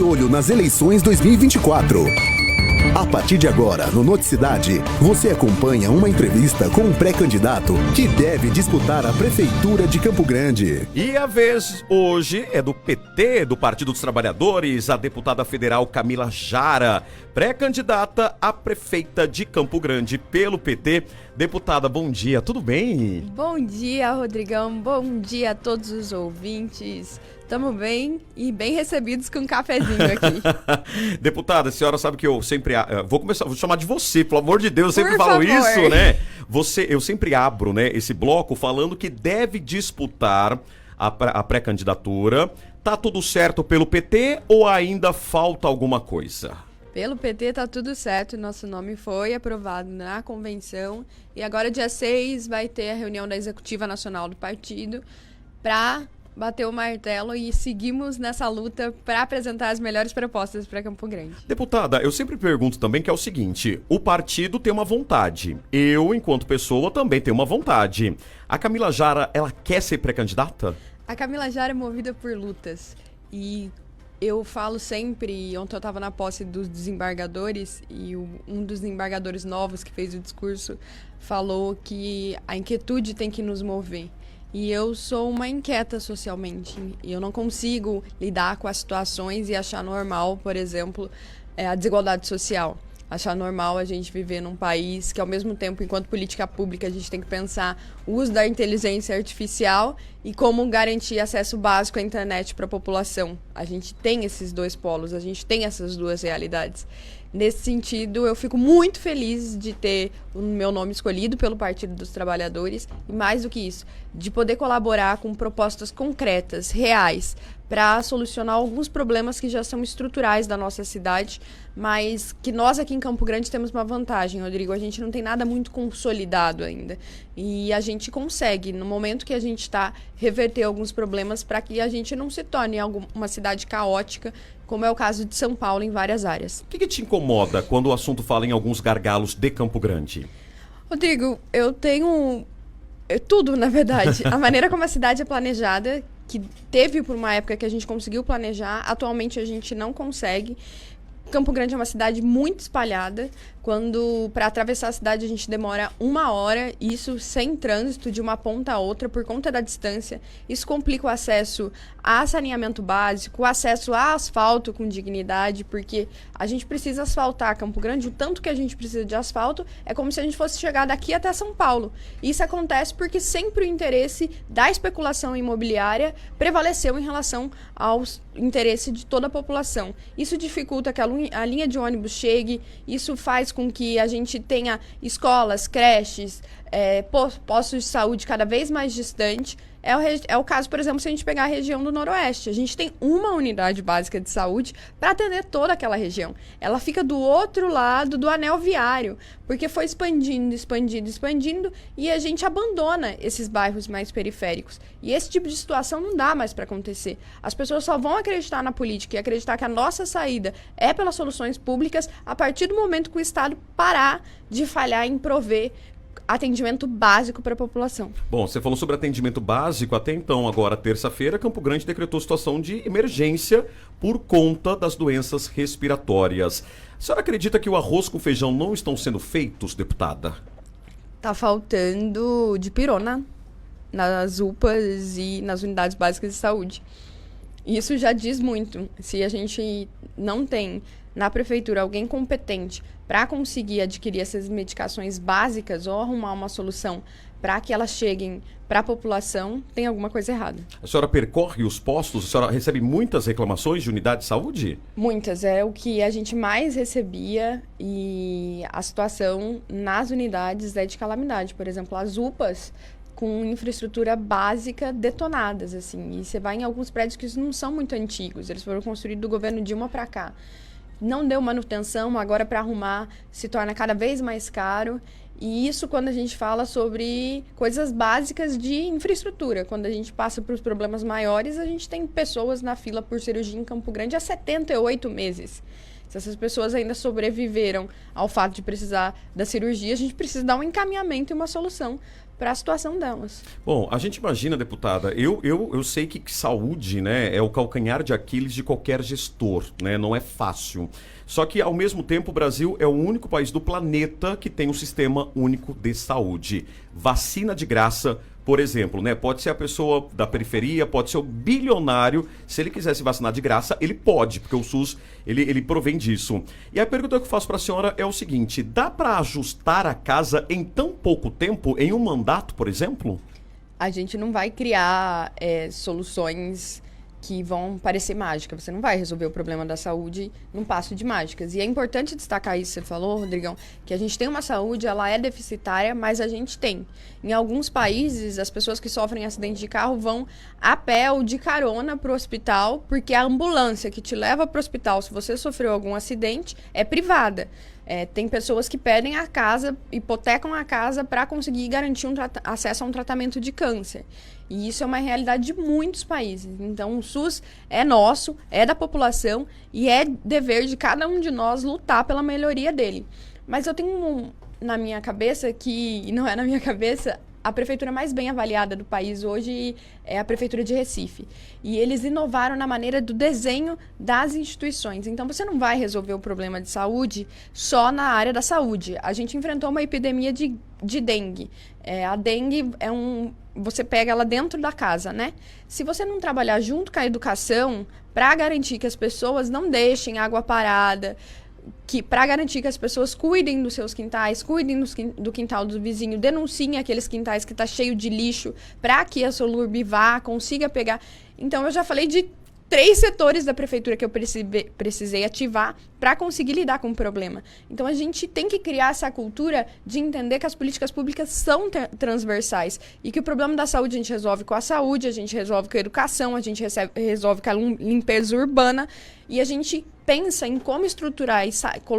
olho nas eleições 2024. A partir de agora, no Noticidade, você acompanha uma entrevista com um pré-candidato que deve disputar a Prefeitura de Campo Grande. E a vez hoje é do PT, do Partido dos Trabalhadores, a deputada federal Camila Jara, pré-candidata a prefeita de Campo Grande pelo PT. Deputada, bom dia, tudo bem? Bom dia, Rodrigão, bom dia a todos os ouvintes. Estamos bem e bem recebidos com um cafezinho aqui. Deputada, a senhora sabe que eu sempre... vou chamar de você, pelo amor de Deus, eu sempre Por falo favor. isso, né? Eu sempre abro, né, esse bloco falando que deve disputar a pré-candidatura. Tá tudo certo pelo PT ou ainda falta alguma coisa? Pelo PT tá tudo certo, nosso nome foi aprovado na convenção e agora dia 6 vai ter a reunião da Executiva Nacional do partido para bater o martelo e seguimos nessa luta para apresentar as melhores propostas para Campo Grande. Deputada, eu sempre pergunto também que é o seguinte, o partido tem uma vontade, eu, enquanto pessoa, também tenho uma vontade. A Camila Jara, ela quer ser pré-candidata? A Camila Jara é movida por lutas e eu falo sempre, ontem eu estava na posse dos desembargadores e um dos desembargadores novos que fez o discurso falou que a inquietude tem que nos mover. E eu sou uma inquieta socialmente. E eu não consigo lidar com as situações e achar normal, por exemplo, a desigualdade social. Achar normal a gente viver num país que, ao mesmo tempo, enquanto política pública, a gente tem que pensar o uso da inteligência artificial e como garantir acesso básico à internet para a população. A gente tem esses dois polos, a gente tem essas duas realidades. Nesse sentido, eu fico muito feliz de ter o meu nome escolhido pelo Partido dos Trabalhadores e, mais do que isso, de poder colaborar com propostas concretas, reais, para solucionar alguns problemas que já são estruturais da nossa cidade, mas que nós aqui em Campo Grande temos uma vantagem, Rodrigo, a gente não tem nada muito consolidado ainda e a gente consegue, no momento que a gente está, reverter alguns problemas para que a gente não se torne uma cidade caótica, como é o caso de São Paulo em várias áreas. O que te incomoda quando o assunto fala em alguns gargalos de Campo Grande? Rodrigo, eu tenho tudo, na verdade. A maneira como a cidade é planejada, que teve por uma época que a gente conseguiu planejar, atualmente a gente não consegue. Campo Grande é uma cidade muito espalhada, quando para atravessar a cidade a gente demora 1 hora, isso sem trânsito de uma ponta a outra por conta da distância. Isso complica o acesso a saneamento básico, o acesso a asfalto com dignidade, porque a gente precisa asfaltar Campo Grande, o tanto que a gente precisa de asfalto é como se a gente fosse chegar daqui até São Paulo. Isso acontece porque sempre o interesse da especulação imobiliária prevaleceu em relação ao interesse de toda a população. Isso dificulta que a linha de ônibus chegue, isso faz com que a gente tenha escolas, creches, postos de saúde cada vez mais distantes. É o caso, por exemplo, se a gente pegar a região do Noroeste. A gente tem uma unidade básica de saúde para atender toda aquela região. Ela fica do outro lado do anel viário, porque foi expandindo e a gente abandona esses bairros mais periféricos. E esse tipo de situação não dá mais para acontecer. As pessoas só vão acreditar na política e acreditar que a nossa saída é pelas soluções públicas a partir do momento que o Estado parar de falhar em prover atendimento básico para a população. Bom, você falou sobre atendimento básico. Até então, agora, terça-feira, Campo Grande decretou situação de emergência por conta das doenças respiratórias. A senhora acredita que o arroz com feijão não estão sendo feitos, deputada? Tá faltando dipirona nas UPAs e nas unidades básicas de saúde. Isso já diz muito. Se a gente não tem na prefeitura alguém competente para conseguir adquirir essas medicações básicas ou arrumar uma solução para que elas cheguem para a população, tem alguma coisa errada. A senhora percorre os postos? A senhora recebe muitas reclamações de unidade de saúde? Muitas. É o que a gente mais recebia e a situação nas unidades é de calamidade. Por exemplo, as UPAs com infraestrutura básica detonadas, assim. E você vai em alguns prédios que não são muito antigos. Eles foram construídos do governo Dilma para cá. Não deu manutenção, agora para arrumar se torna cada vez mais caro. E isso quando a gente fala sobre coisas básicas de infraestrutura. Quando a gente passa para os problemas maiores, a gente tem pessoas na fila por cirurgia em Campo Grande há 78 meses. Se essas pessoas ainda sobreviveram ao fato de precisar da cirurgia, a gente precisa dar um encaminhamento e uma solução para a situação delas. Bom, a gente imagina, deputada, eu sei que saúde, né, é o calcanhar de Aquiles de qualquer gestor, né, não é fácil. Só que, ao mesmo tempo, o Brasil é o único país do planeta que tem um sistema único de saúde. Vacina de graça, por exemplo, né? Pode ser a pessoa da periferia, pode ser o bilionário. Se ele quiser se vacinar de graça, ele pode, porque o SUS, ele provém disso. E a pergunta que eu faço para a senhora é o seguinte: dá para ajustar a casa em tão pouco tempo, em um mandato, por exemplo? A gente não vai criar soluções que vão parecer mágica. Você não vai resolver o problema da saúde num passo de mágicas. E é importante destacar isso, você falou, Rodrigão, que a gente tem uma saúde, ela é deficitária, mas a gente tem. Em alguns países, as pessoas que sofrem acidente de carro vão a pé ou de carona para o hospital, porque a ambulância que te leva para o hospital, se você sofreu algum acidente, é privada. Tem pessoas que pedem a casa, hipotecam a casa para conseguir garantir acesso a um tratamento de câncer. E isso é uma realidade de muitos países. Então, o SUS é nosso, é da população e é dever de cada um de nós lutar pela melhoria dele. Mas eu tenho na minha cabeça e não é na minha cabeça, a prefeitura mais bem avaliada do país hoje é a prefeitura de Recife. E eles inovaram na maneira do desenho das instituições. Então, você não vai resolver o problema de saúde só na área da saúde. A gente enfrentou uma epidemia de dengue. A dengue você pega ela dentro da casa, né? Se você não trabalhar junto com a educação para garantir que as pessoas não deixem água parada, para garantir que as pessoas cuidem dos seus quintais, cuidem do quintal do vizinho, denunciem aqueles quintais que está cheio de lixo, para que a Solurb vá, consiga pegar. Então, eu já falei de 3 setores da prefeitura que eu precisei ativar para conseguir lidar com o problema. Então, a gente tem que criar essa cultura de entender que as políticas públicas são transversais e que o problema da saúde a gente resolve com a saúde, a gente resolve com a educação, a gente resolve com a limpeza urbana e a gente pensa em como estruturar e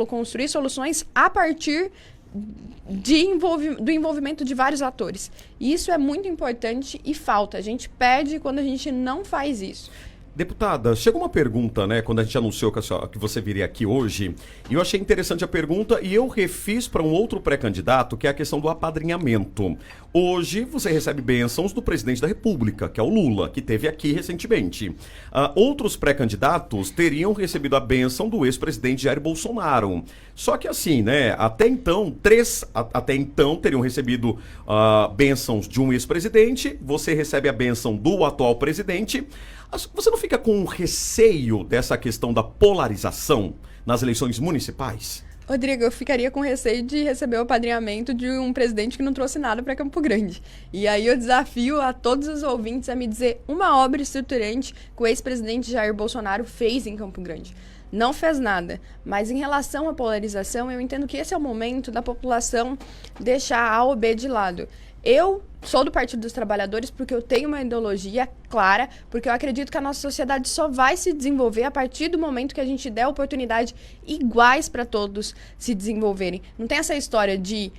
construir soluções a partir do envolvimento de vários atores. E isso é muito importante e falta. A gente perde quando a gente não faz isso. Deputada, chegou uma pergunta, né, quando a gente anunciou que você viria aqui hoje, e eu achei interessante a pergunta e eu refiz para um outro pré-candidato, que é a questão do apadrinhamento. Hoje você recebe bênçãos do presidente da República, que é o Lula, que esteve aqui recentemente. Outros pré-candidatos teriam recebido a bênção do ex-presidente Jair Bolsonaro. Só que assim, né, até então teriam recebido bênçãos de um ex-presidente, você recebe a bênção do atual presidente. Você não fica com receio dessa questão da polarização nas eleições municipais? Rodrigo, eu ficaria com receio de receber o apadrinhamento de um presidente que não trouxe nada para Campo Grande. E aí eu desafio a todos os ouvintes a me dizer uma obra estruturante que o ex-presidente Jair Bolsonaro fez em Campo Grande. Não fez nada, mas em relação à polarização, eu entendo que esse é o momento da população deixar A ou B de lado. Eu sou do Partido dos Trabalhadores porque eu tenho uma ideologia clara, porque eu acredito que a nossa sociedade só vai se desenvolver a partir do momento que a gente der oportunidade iguais para todos se desenvolverem. Não tem essa história de,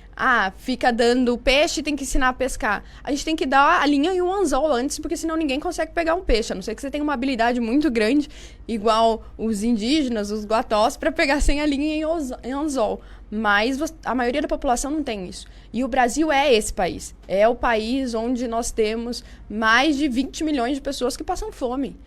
fica dando peixe e tem que ensinar a pescar. A gente tem que dar a linha e o anzol antes, porque senão ninguém consegue pegar um peixe, a não ser que você tenha uma habilidade muito grande, igual os indígenas, os guatós, para pegar sem a linha e anzol. Mas a maioria da população não tem isso. E o Brasil é esse país. É o país onde nós temos mais de 20 milhões de pessoas que passam fome.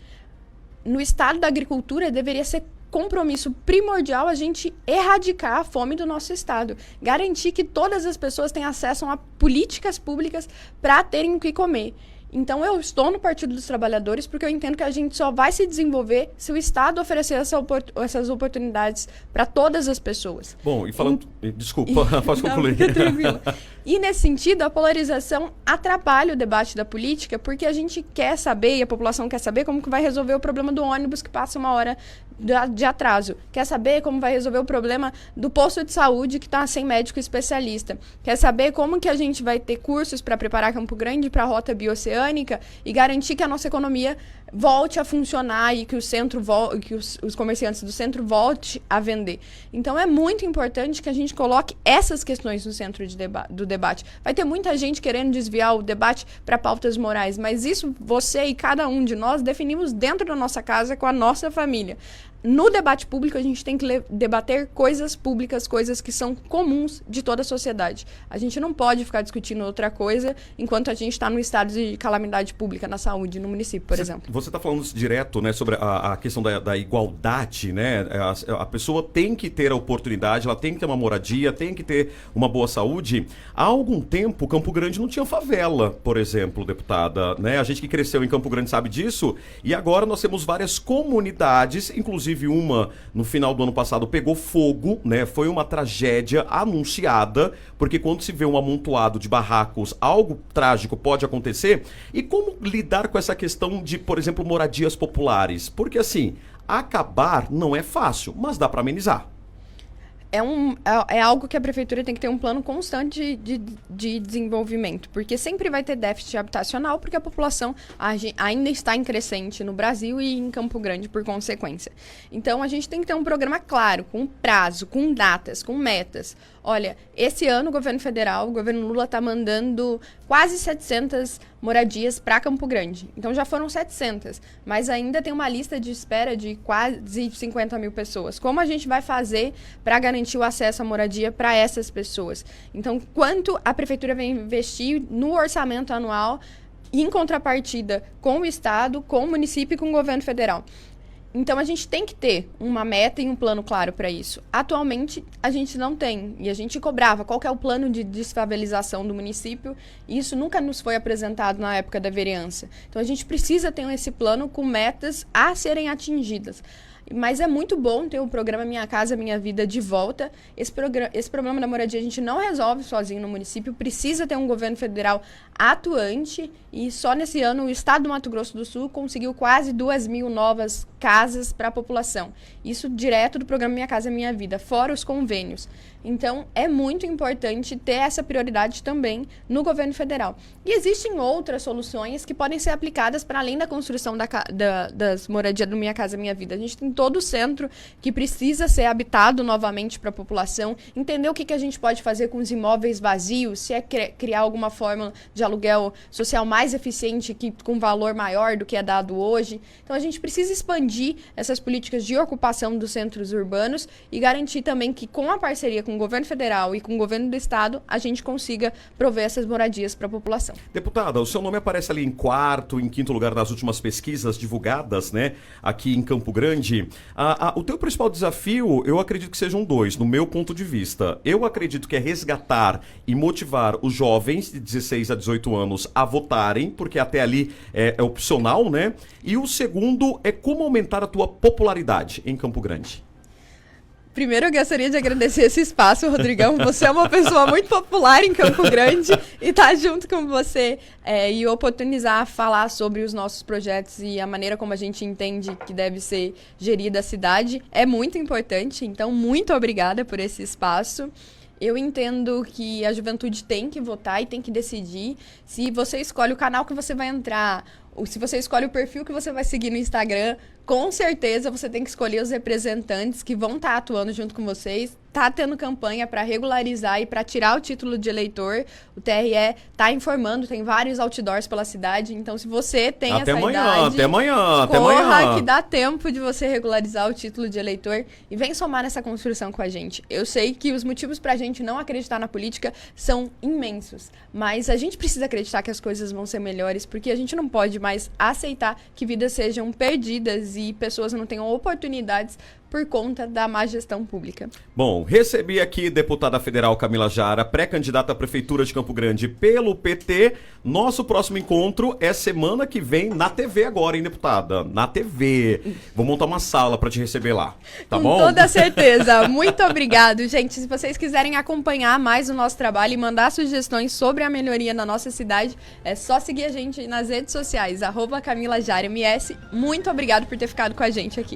No estado da agricultura, deveria ser compromisso primordial a gente erradicar a fome do nosso estado. Garantir que todas as pessoas tenham acesso a políticas públicas para terem o que comer. Então, eu estou no Partido dos Trabalhadores porque eu entendo que a gente só vai se desenvolver se o Estado oferecer essas oportunidades para todas as pessoas. Bom, e falando... Desculpa, pode concluir. Não, fica tranquilo. E, nesse sentido, a polarização atrapalha o debate da política porque a gente quer saber, e a população quer saber, como que vai resolver o problema do ônibus que passa 1 hora de atraso. Quer saber como vai resolver o problema do posto de saúde que está sem médico especialista. Quer saber como que a gente vai ter cursos para preparar Campo Grande para a rota bioceânica e garantir que a nossa economia volte a funcionar e que os comerciantes do centro voltem a vender. Então, é muito importante que a gente coloque essas questões no centro do debate. Vai ter muita gente querendo desviar o debate para pautas morais, mas isso você e cada um de nós definimos dentro da nossa casa com a nossa família. no debate público, a gente tem que debater coisas públicas, coisas que são comuns de toda a sociedade. A gente não pode ficar discutindo outra coisa enquanto a gente está no estado de calamidade pública na saúde, no município, por exemplo. Você está falando direto, né, sobre a questão da igualdade, né? A pessoa tem que ter a oportunidade, ela tem que ter uma moradia, tem que ter uma boa saúde. Há algum tempo, Campo Grande não tinha favela, por exemplo, deputada, né? A gente que cresceu em Campo Grande sabe disso, e agora nós temos várias comunidades, inclusive uma no final do ano passado pegou fogo, né? Foi uma tragédia anunciada, porque quando se vê um amontoado de barracos, algo trágico pode acontecer. E como lidar com essa questão de, por exemplo, moradias populares? Porque assim, acabar não é fácil, mas dá para amenizar. É algo que a prefeitura tem que ter um plano constante de desenvolvimento, porque sempre vai ter déficit habitacional, porque a população ainda está em crescente no Brasil e em Campo Grande, por consequência. Então, a gente tem que ter um programa claro, com prazo, com datas, com metas. Olha, esse ano o governo federal, o governo Lula está mandando quase 700 moradias para Campo Grande. Então já foram 700, mas ainda tem uma lista de espera de quase 50 mil pessoas. Como a gente vai fazer para garantir o acesso à moradia para essas pessoas? Então, quanto a prefeitura vai investir no orçamento anual em contrapartida com o Estado, com o município e com o governo federal? Então, a gente tem que ter uma meta e um plano claro para isso. Atualmente, a gente não tem. E a gente cobrava qual que é o plano de desfavelização do município. E isso nunca nos foi apresentado na época da vereança. Então, a gente precisa ter esse plano com metas a serem atingidas. Mas é muito bom ter o programa Minha Casa Minha Vida de volta. Esse problema da moradia a gente não resolve sozinho no município. Precisa ter um governo federal atuante. E só nesse ano o estado do Mato Grosso do Sul conseguiu quase 2.000 novas casas para a população. Isso direto do programa Minha Casa Minha Vida, fora os convênios. Então, é muito importante ter essa prioridade também no governo federal. E existem outras soluções que podem ser aplicadas para além da construção das moradias do Minha Casa Minha Vida. A gente tem todo o centro que precisa ser habitado novamente para a população, entender o que a gente pode fazer com os imóveis vazios, se é criar alguma forma de aluguel social mais eficiente, com valor maior do que é dado hoje. Então, a gente precisa expandir essas políticas de ocupação dos centros urbanos e garantir também que, com a parceria com o governo federal e com o governo do estado, a gente consiga prover essas moradias para a população. Deputada, o seu nome aparece ali em quarto, em quinto lugar nas últimas pesquisas divulgadas, né, aqui em Campo Grande. O teu principal desafio, eu acredito que sejam dois, no meu ponto de vista. Eu acredito que é resgatar e motivar os jovens de 16 a 18 anos a votarem, porque até ali é opcional, né? E o segundo é como aumentar a tua popularidade em Campo Grande. Primeiro, eu gostaria de agradecer esse espaço, Rodrigão. Você é uma pessoa muito popular em Campo Grande e estar junto com você e oportunizar falar sobre os nossos projetos e a maneira como a gente entende que deve ser gerida a cidade é muito importante. Então, muito obrigada por esse espaço. Eu entendo que a juventude tem que votar e tem que decidir se você escolhe o canal que você vai entrar, ou se você escolhe o perfil que você vai seguir no Instagram. Com certeza você tem que escolher os representantes que vão estar atuando junto com vocês. Está tendo campanha para regularizar e para tirar o título de eleitor. O TRE está informando, tem vários outdoors pela cidade. Então, se você tem essa idade... Até amanhã. Corra que dá tempo de você regularizar o título de eleitor e vem somar nessa construção com a gente. Eu sei que os motivos para a gente não acreditar na política são imensos, mas a gente precisa acreditar que as coisas vão ser melhores, porque a gente não pode mais aceitar que vidas sejam perdidas e pessoas não tenham oportunidades por conta da má gestão pública. Bom, recebi aqui deputada federal Camila Jara, pré-candidata à Prefeitura de Campo Grande pelo PT. Nosso próximo encontro é semana que vem na TV agora, hein, deputada? Na TV. Vou montar uma sala para te receber lá, tá bom? Com toda certeza. Muito obrigado, gente. Se vocês quiserem acompanhar mais o nosso trabalho e mandar sugestões sobre a melhoria na nossa cidade, é só seguir a gente nas redes sociais, @CamilaJaraMS. Muito obrigado por ter ficado com a gente aqui.